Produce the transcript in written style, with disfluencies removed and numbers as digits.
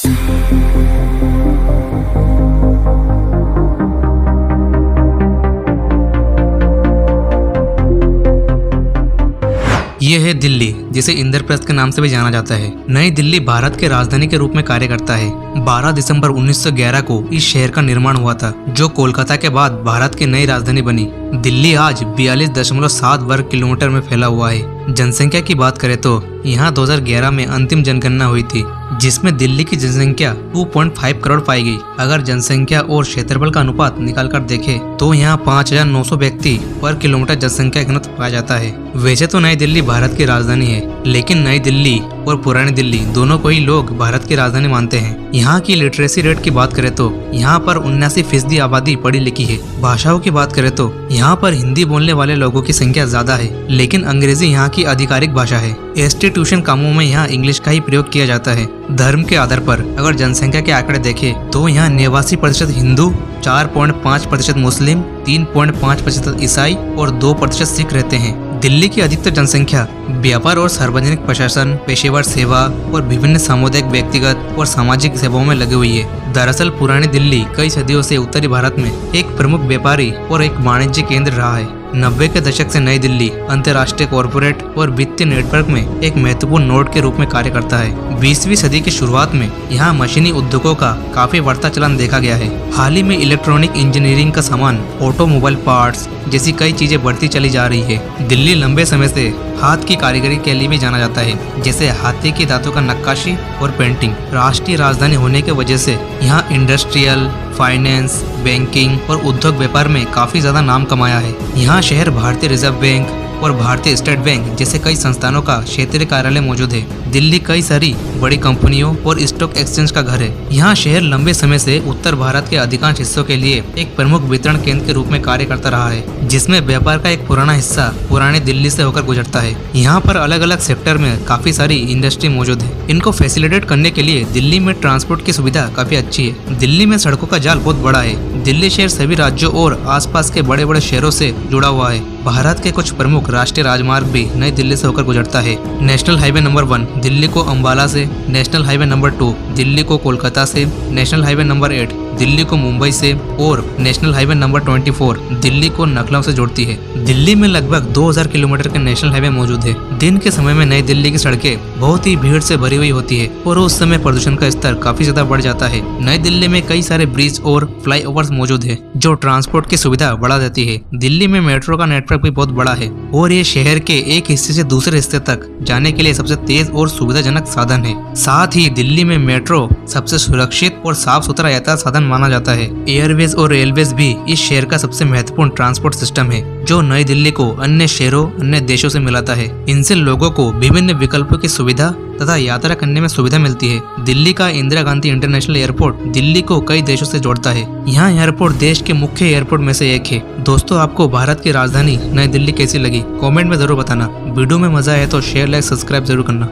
ये है दिल्ली, जिसे इंद्रप्रस्थ के नाम से भी जाना जाता है। नई दिल्ली भारत के राजधानी के रूप में कार्य करता है। 12 दिसंबर 1911 को इस शहर का निर्माण हुआ था, जो कोलकाता के बाद भारत की नई राजधानी बनी। दिल्ली आज 42.7 वर्ग किलोमीटर में फैला हुआ है। जनसंख्या की बात करें तो यहाँ 2011 में अंतिम जनगणना हुई थी, जिसमें दिल्ली की जनसंख्या 2.5 करोड़ पाई गई। अगर जनसंख्या और क्षेत्रफल का अनुपात निकाल कर देखें तो यहाँ 5,900 व्यक्ति पर किलोमीटर जनसंख्या घनत्व पाया जाता है। वैसे तो नई दिल्ली भारत की राजधानी है, लेकिन नई दिल्ली और पुरानी दिल्ली दोनों को ही लोग भारत की राजधानी मानते हैं। यहाँ की लिटरेसी रेट की बात करें तो यहाँ पर 79% आबादी पढ़ी लिखी है। भाषाओं की बात करें तो यहाँ पर हिंदी बोलने वाले लोगों की संख्या ज्यादा है, लेकिन अंग्रेजी यहाँ की आधिकारिक भाषा है। इंस्टीट्यूशन कामों में यहाँ इंग्लिश का ही प्रयोग किया जाता है। धर्म के आधार पर अगर जनसंख्या के आंकड़े देखें तो यहाँ 89% हिंदू, 4.5% मुस्लिम, 3.5% ईसाई और 2% सिख रहते हैं। दिल्ली की अधिकतर जनसंख्या व्यापार और सार्वजनिक प्रशासन, पेशेवर सेवा और विभिन्न सामुदायिक, व्यक्तिगत और सामाजिक सेवाओं में लगी हुई है। दरअसल पुरानी दिल्ली कई सदियों से उत्तरी भारत में एक प्रमुख व्यापारी और एक वाणिज्य केंद्र रहा है। 90 के दशक से नई दिल्ली अंतर्राष्ट्रीय कॉरपोरेट और वित्तीय नेटवर्क में एक महत्वपूर्ण नोड के रूप में कार्य करता है। 20वीं सदी की शुरुआत में यहाँ मशीनी उद्योगों का काफी बढ़ता चलन देखा गया है। हाल ही में इलेक्ट्रॉनिक इंजीनियरिंग का सामान, ऑटोमोबाइल पार्ट्स जैसी कई चीजें बढ़ती चली जा रही है। दिल्ली लंबे समय से हाथ की कारीगरी के लिए भी जाना जाता है, जैसे हाथी की धातु का नक्काशी और पेंटिंग। राष्ट्रीय राजधानी होने की वजह से यहाँ इंडस्ट्रियल, फाइनेंस, बैंकिंग और उद्योग व्यापार में काफी ज्यादा नाम कमाया है। यहाँ शहर भारतीय रिजर्व बैंक और भारतीय स्टेट बैंक जैसे कई संस्थानों का क्षेत्रीय कार्यालय मौजूद है। दिल्ली कई सारी बड़ी कंपनियों और स्टॉक एक्सचेंज का घर है। यहाँ शहर लंबे समय से उत्तर भारत के अधिकांश हिस्सों के लिए एक प्रमुख वितरण केंद्र के रूप में कार्य करता रहा है, जिसमें व्यापार का एक पुराना हिस्सा पुरानी दिल्ली से होकर गुजरता है। यहाँ पर अलग अलग सेक्टर में काफी सारी इंडस्ट्री मौजूद है। इनको फैसिलिटेट करने के लिए दिल्ली में ट्रांसपोर्ट की सुविधा काफी अच्छी है। दिल्ली में सड़कों का जाल बहुत बड़ा है। दिल्ली शहर सभी राज्यों और आसपास के बड़े बड़े शहरों से जुड़ा हुआ है। भारत के कुछ प्रमुख राष्ट्रीय राजमार्ग भी नई दिल्ली से होकर गुजरता है। नेशनल हाईवे नंबर 1 दिल्ली को अंबाला से, नेशनल हाईवे नंबर 2 दिल्ली को कोलकाता से, नेशनल हाईवे नंबर 8 दिल्ली को मुंबई से और नेशनल हाईवे नंबर 24 दिल्ली को नखलऊ से जोड़ती है। दिल्ली में लगभग 2000 किलोमीटर के नेशनल हाईवे मौजूद है। दिन के समय में नई दिल्ली की सड़कें बहुत ही भीड़ से भरी हुई होती है और उस समय प्रदूषण का स्तर काफी ज्यादा बढ़ जाता है। नई दिल्ली में कई सारे ब्रिज और फ्लाईओवर्स मौजूद है, जो ट्रांसपोर्ट की सुविधा बढ़ा देती है। दिल्ली में मेट्रो का नेटवर्क भी बहुत बड़ा है और ये शहर के एक हिस्से से दूसरे हिस्से तक जाने के लिए सबसे तेज और सुविधाजनक साधन है। साथ ही दिल्ली में मेट्रो सबसे सुरक्षित और साफ सुथरा यातायात साधन माना जाता है। एयरवेज और रेलवेज भी इस शहर का सबसे महत्वपूर्ण ट्रांसपोर्ट सिस्टम है, जो नई दिल्ली को अन्य शहरों, अन्य देशों से मिलाता है। इनसे लोगों को विभिन्न विकल्पों की सुविधा तथा यात्रा करने में सुविधा मिलती है। दिल्ली का इंदिरा गांधी इंटरनेशनल एयरपोर्ट दिल्ली को कई देशों से जोड़ता है। यहाँ एयरपोर्ट देश के मुख्य एयरपोर्ट में से एक है। दोस्तों, आपको भारत की राजधानी नई दिल्ली कैसी लगी? कमेंट में जरूर बताना। वीडियो में मजा आया तो शेयर, लाइक, सब्सक्राइब जरूर करना।